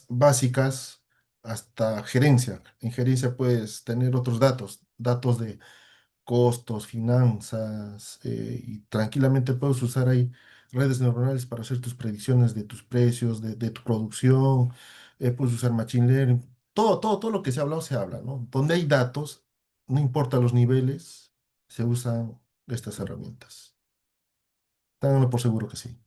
Speaker 1: básicas hasta gerencia. En gerencia puedes tener otros datos de costos, finanzas, y tranquilamente puedes usar ahí redes neuronales para hacer tus predicciones de tus precios, de tu producción, puedes usar machine learning, todo lo que se ha hablado se habla, ¿no? Donde hay datos, no importa los niveles, se usan estas herramientas. Ténganlo por seguro que sí.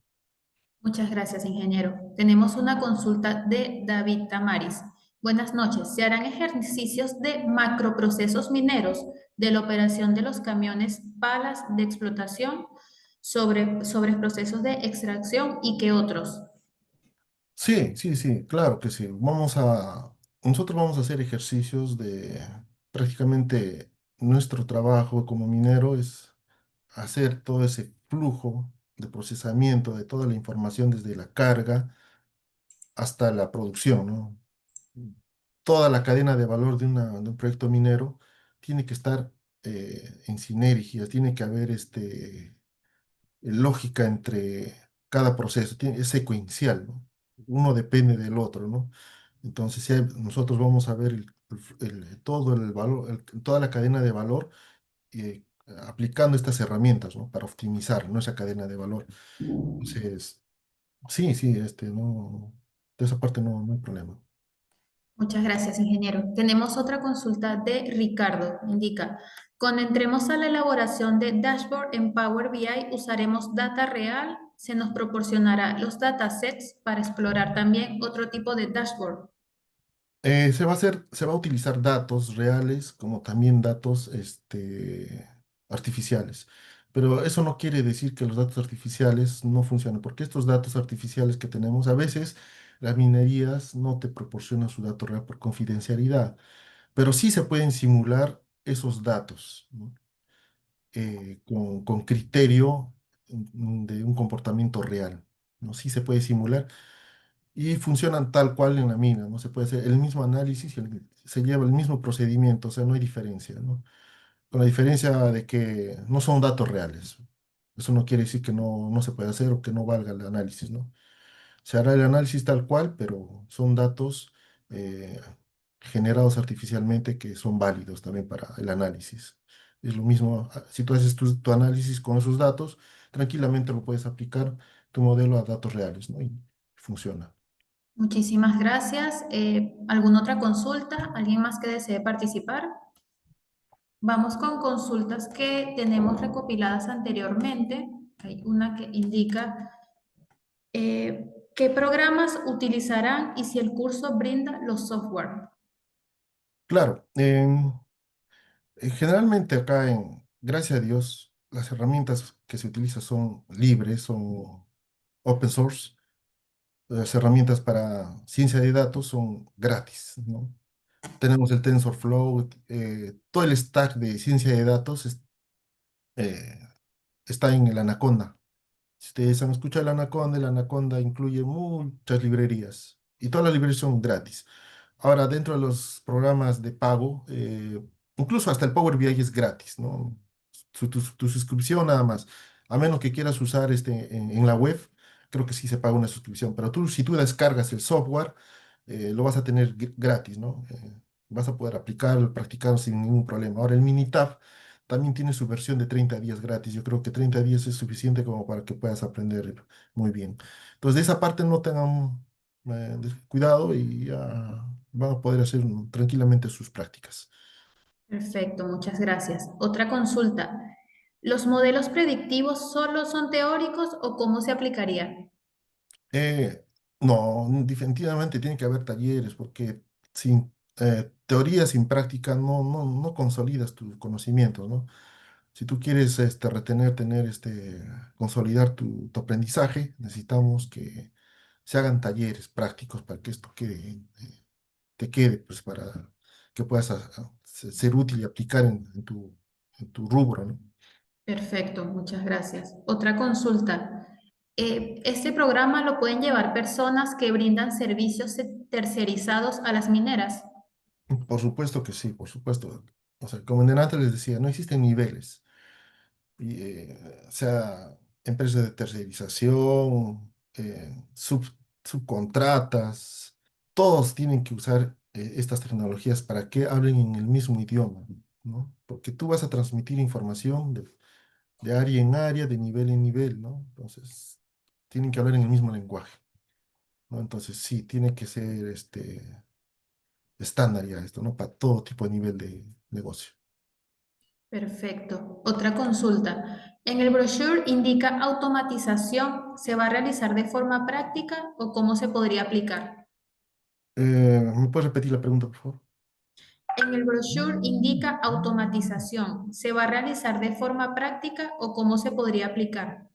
Speaker 2: Muchas gracias, ingeniero. Tenemos una consulta de David Tamaris. Buenas noches. ¿Se harán ejercicios de macroprocesos mineros de la operación de los camiones palas de explotación sobre procesos de extracción y qué otros?
Speaker 1: Sí, sí, sí, claro que sí. Nosotros vamos a hacer ejercicios prácticamente nuestro trabajo como minero es hacer todo ese flujo de procesamiento de toda la información desde la carga hasta la producción, ¿no? Toda la cadena de valor de un proyecto minero tiene que estar en sinergia, tiene que haber lógica entre cada proceso, es secuencial, ¿no? Uno depende del otro, ¿no? Entonces, nosotros vamos a ver todo el valor, toda la cadena de valor, aplicando estas herramientas, ¿no? Para optimizar, ¿no? Esa cadena de valor. Entonces, sí, sí, no, de esa parte no hay problema.
Speaker 2: Muchas gracias, ingeniero. Tenemos otra consulta de Ricardo. Indica, cuando entremos a la elaboración de dashboard en Power BI, usaremos data real. Se nos proporcionará los datasets para explorar también otro tipo de dashboard.
Speaker 1: Se va a utilizar datos reales como también datos artificiales. Pero eso no quiere decir que los datos artificiales no funcionen, porque estos datos artificiales que tenemos, a veces las minerías no te proporcionan su dato real por confidencialidad, pero sí se pueden simular esos datos, ¿no? Con criterio de un comportamiento real, ¿no? Sí se puede simular y funcionan tal cual en la mina, ¿no? Se puede hacer el mismo análisis y se lleva el mismo procedimiento, o sea, no hay diferencia, ¿no? Con la diferencia de que no son datos reales. Eso no quiere decir que no se puede hacer o que no valga el análisis, ¿no? Se hará el análisis tal cual, pero son datos, eh, generados artificialmente que son válidos también para el análisis. Es lo mismo, si tú haces tu análisis con esos datos, tranquilamente lo puedes aplicar tu modelo a datos reales, ¿no? Y funciona.
Speaker 2: Muchísimas gracias. ¿Alguna otra consulta? ¿Alguien más que desee participar? Vamos con consultas que tenemos recopiladas anteriormente. Hay una que indica qué programas utilizarán y si el curso brinda los software.
Speaker 1: Claro, generalmente acá gracias a Dios, las herramientas que se utilizan son libres, son open source. Las herramientas para ciencia de datos son gratis, ¿no? Tenemos el TensorFlow, todo el stack de ciencia de datos eh, está en el Anaconda. Si ustedes han escuchado el Anaconda incluye muchas librerías y todas las librerías son gratis. Ahora, dentro de los programas de pago, incluso hasta el Power BI es gratis, ¿no? Tu suscripción nada más. A menos que quieras usar en la web, creo que sí se paga una suscripción. Pero si tú descargas el software, lo vas a tener gratis, ¿no? Vas a poder aplicarlo, practicarlo sin ningún problema. Ahora, el Minitab también tiene su versión de 30 días gratis. Yo creo que 30 días es suficiente como para que puedas aprender muy bien. Entonces, de esa parte no tengan cuidado y ya van a poder hacer tranquilamente sus prácticas.
Speaker 2: Perfecto, muchas gracias. Otra consulta. ¿Los modelos predictivos solo son teóricos o cómo se aplicaría?
Speaker 1: Eh, no, definitivamente tiene que haber talleres porque sin teoría, sin práctica, no consolidas tus conocimientos, ¿no? Si tú quieres retener, consolidar tu aprendizaje, necesitamos que se hagan talleres prácticos para que esto te quede, pues para que puedas ser útil y aplicar en tu rubro, ¿no?
Speaker 2: Perfecto, muchas gracias. Otra consulta. ¿Este programa lo pueden llevar personas que brindan servicios tercerizados a las mineras?
Speaker 1: Por supuesto que sí, por supuesto. O sea, como en antes les decía, no existen niveles. Sea empresas de tercerización, subcontratas, todos tienen que usar estas tecnologías para que hablen en el mismo idioma, ¿no? Porque tú vas a transmitir información de área en área, de nivel en nivel, ¿no? Entonces, tienen que hablar en el mismo lenguaje, ¿no? Entonces, sí, tiene que ser estándar ya esto, ¿no? Para todo tipo de nivel de negocio.
Speaker 2: Perfecto. Otra consulta. En el brochure indica automatización. ¿Se va a realizar de forma práctica o cómo se podría aplicar?
Speaker 1: ¿Me puedes repetir la pregunta, por favor?
Speaker 2: En el brochure indica automatización. ¿Se va a realizar de forma práctica o cómo se podría aplicar?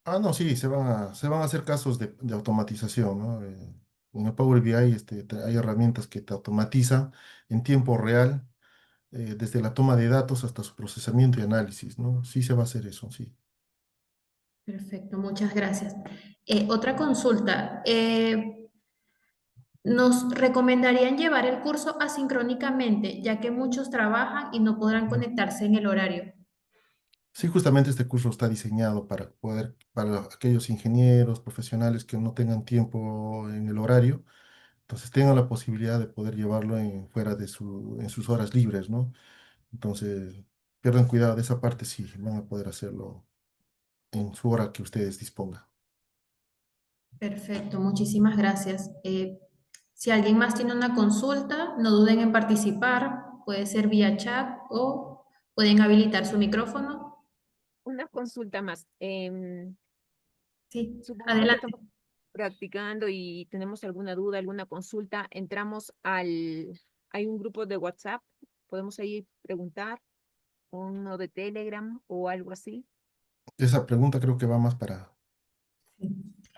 Speaker 1: Ah, no, sí, se van a hacer casos de automatización, ¿no? En el Power BI hay herramientas que te automatizan en tiempo real, desde la toma de datos hasta su procesamiento y análisis, ¿no? Sí se va a hacer eso, sí.
Speaker 2: Perfecto, muchas gracias. Otra consulta. ¿Nos recomendarían llevar el curso asincrónicamente, ya que muchos trabajan y no podrán
Speaker 1: Mm.
Speaker 2: conectarse en el horario?
Speaker 1: Sí, justamente este curso está diseñado para aquellos ingenieros, profesionales que no tengan tiempo en el horario, entonces tengan la posibilidad de poder llevarlo fuera en sus horas libres, ¿no? Entonces, pierdan cuidado de esa parte, sí, van a poder hacerlo en su hora que ustedes dispongan.
Speaker 2: Perfecto, muchísimas gracias. Si alguien más tiene una consulta, no duden en participar. Puede ser vía chat o pueden habilitar su micrófono.
Speaker 3: Una consulta más.
Speaker 2: Sí,
Speaker 3: Supongamos que
Speaker 2: adelante.
Speaker 3: estamos practicando y tenemos alguna duda, alguna consulta, hay un grupo de WhatsApp, podemos ahí preguntar, uno de Telegram o algo así.
Speaker 1: Esa pregunta creo que va más para...
Speaker 2: Sí,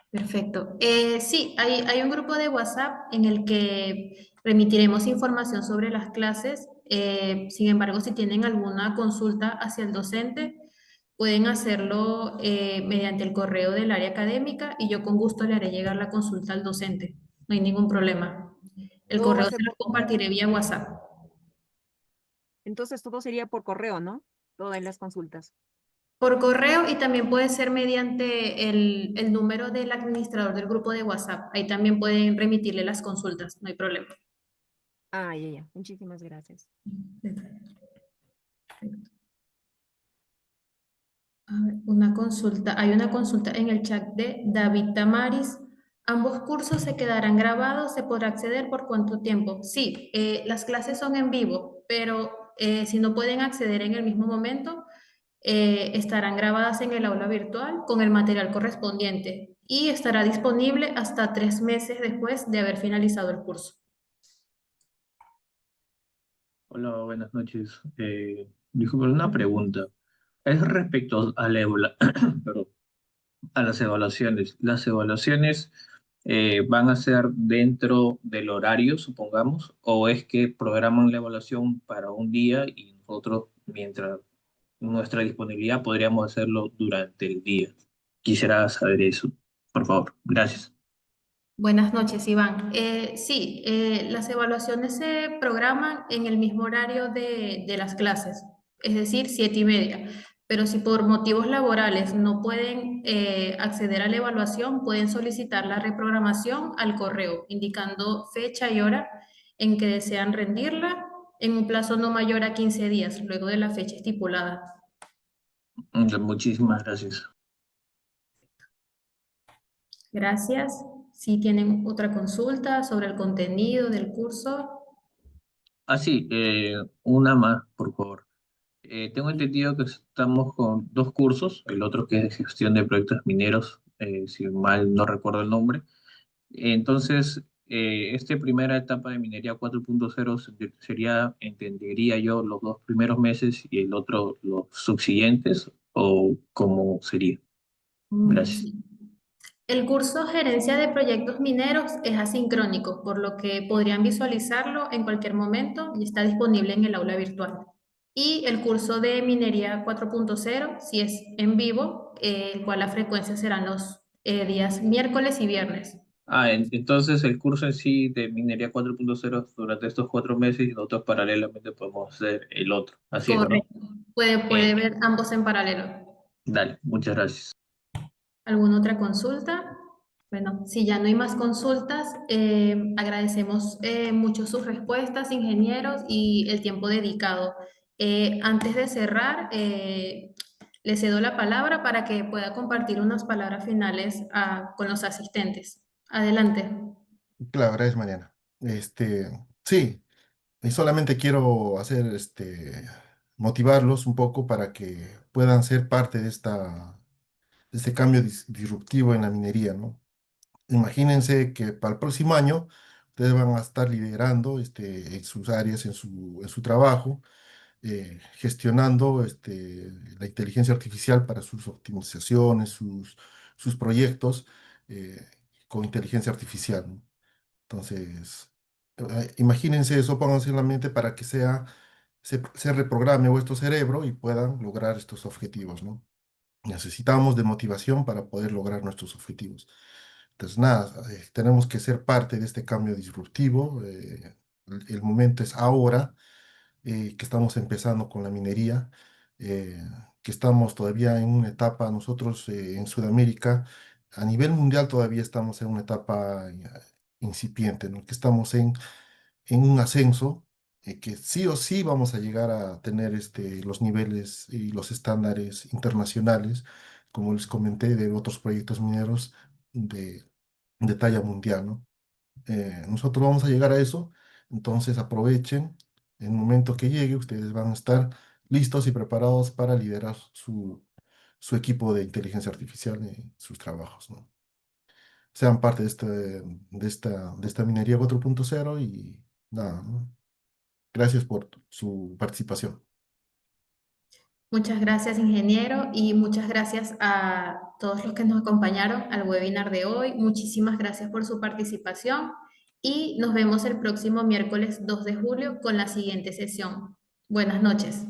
Speaker 2: perfecto. Sí, hay un grupo de WhatsApp en el que remitiremos información sobre las clases. Sin embargo, si tienen alguna consulta hacia el docente, pueden hacerlo mediante el correo del área académica y yo con gusto le haré llegar la consulta al docente. No hay ningún problema. El
Speaker 3: Todo va a
Speaker 2: correo
Speaker 3: ser
Speaker 2: se lo
Speaker 3: por correo.
Speaker 2: compartiré vía WhatsApp.
Speaker 3: Entonces todo sería por correo, ¿no? Todas las consultas.
Speaker 2: Por correo y también puede ser mediante el número del administrador del grupo de WhatsApp. Ahí también pueden remitirle las consultas, no hay problema.
Speaker 3: Ah, ya, ya. Muchísimas gracias.
Speaker 2: A ver, una consulta, hay una consulta en el chat de David Tamaris. ¿Ambos cursos se quedarán grabados? ¿Se podrá acceder por cuánto tiempo? Sí, las clases son en vivo, pero si no pueden acceder en el mismo momento, estarán grabadas en el aula virtual con el material correspondiente y estará disponible hasta 3 meses después de haber finalizado el curso.
Speaker 4: Hola, buenas noches. Disculpe, una pregunta. Es respecto a perdón, a las evaluaciones. ¿Las evaluaciones van a ser dentro del horario, supongamos, o es que programan la evaluación para un día y nosotros, mientras nuestra disponibilidad, podríamos hacerlo durante el día? Quisiera saber eso, por favor. Gracias.
Speaker 2: Buenas noches, Iván. Sí, las evaluaciones se programan en el mismo horario de las clases, es decir, 7:30. Pero si por motivos laborales no pueden acceder a la evaluación, pueden solicitar la reprogramación al correo, indicando fecha y hora en que desean rendirla en un plazo no mayor a 15 días, luego de la fecha estipulada.
Speaker 4: Muchísimas gracias.
Speaker 2: Gracias. Si tienen otra consulta sobre el contenido del curso.
Speaker 4: Ah, sí, una más, por favor. Tengo entendido que estamos con dos cursos, el otro que es de gestión de proyectos mineros, si mal no recuerdo el nombre. Entonces, esta primera etapa de minería 4.0 sería, entendería yo, los 2 primeros meses y el otro los subsiguientes, o cómo sería. Gracias.
Speaker 2: Sí. El curso Gerencia de Proyectos Mineros es asincrónico, por lo que podrían visualizarlo en cualquier momento y está disponible en el aula virtual. Y el curso de Minería 4.0, si es en vivo, el cual la frecuencia serán los días miércoles y viernes.
Speaker 4: Ah, entonces el curso en sí de minería 4.0 durante estos 4 meses y nosotros paralelamente podemos hacer el otro. Así es, ¿no?
Speaker 2: Correcto. Puede
Speaker 4: Genial.
Speaker 2: ver ambos en paralelo.
Speaker 4: Dale, muchas gracias.
Speaker 2: ¿Alguna otra consulta? Bueno, si ya no hay más consultas, agradecemos mucho sus respuestas, ingenieros, y el tiempo dedicado. Antes de cerrar, le cedo la palabra para que pueda compartir unas palabras finales con los asistentes. Adelante.
Speaker 1: Claro, gracias, Mariana. Sí, y solamente quiero motivarlos un poco para que puedan ser parte de este cambio disruptivo en la minería, ¿no? Imagínense que para el próximo año ustedes van a estar liderando en sus áreas, en su trabajo, gestionando la inteligencia artificial para sus optimizaciones, sus proyectos eh, con inteligencia artificial, ¿no? Entonces, imagínense eso, pónganse en la mente para que se reprograme vuestro cerebro y puedan lograr estos objetivos, ¿no? Necesitamos de motivación para poder lograr nuestros objetivos. Entonces, nada, tenemos que ser parte de este cambio disruptivo. El momento es ahora, que estamos empezando con la minería, eh, que estamos todavía en una etapa, nosotros en Sudamérica, a nivel mundial todavía estamos en una etapa incipiente, ¿no? Que estamos en un ascenso, que sí o sí vamos a llegar a tener los niveles y los estándares internacionales, como les comenté, de otros proyectos mineros de, de talla mundial, ¿no? Nosotros vamos a llegar a eso, entonces aprovechen el momento que llegue, ustedes van a estar listos y preparados para liderar su equipo de inteligencia artificial en sus trabajos, ¿no? Sean parte de esta minería 4.0 y nada, ¿no? Gracias por su participación.
Speaker 2: Muchas gracias, ingeniero, y muchas gracias a todos los que nos acompañaron al webinar de hoy. Muchísimas gracias por su participación y nos vemos el próximo miércoles 2 de julio con la siguiente sesión. Buenas noches.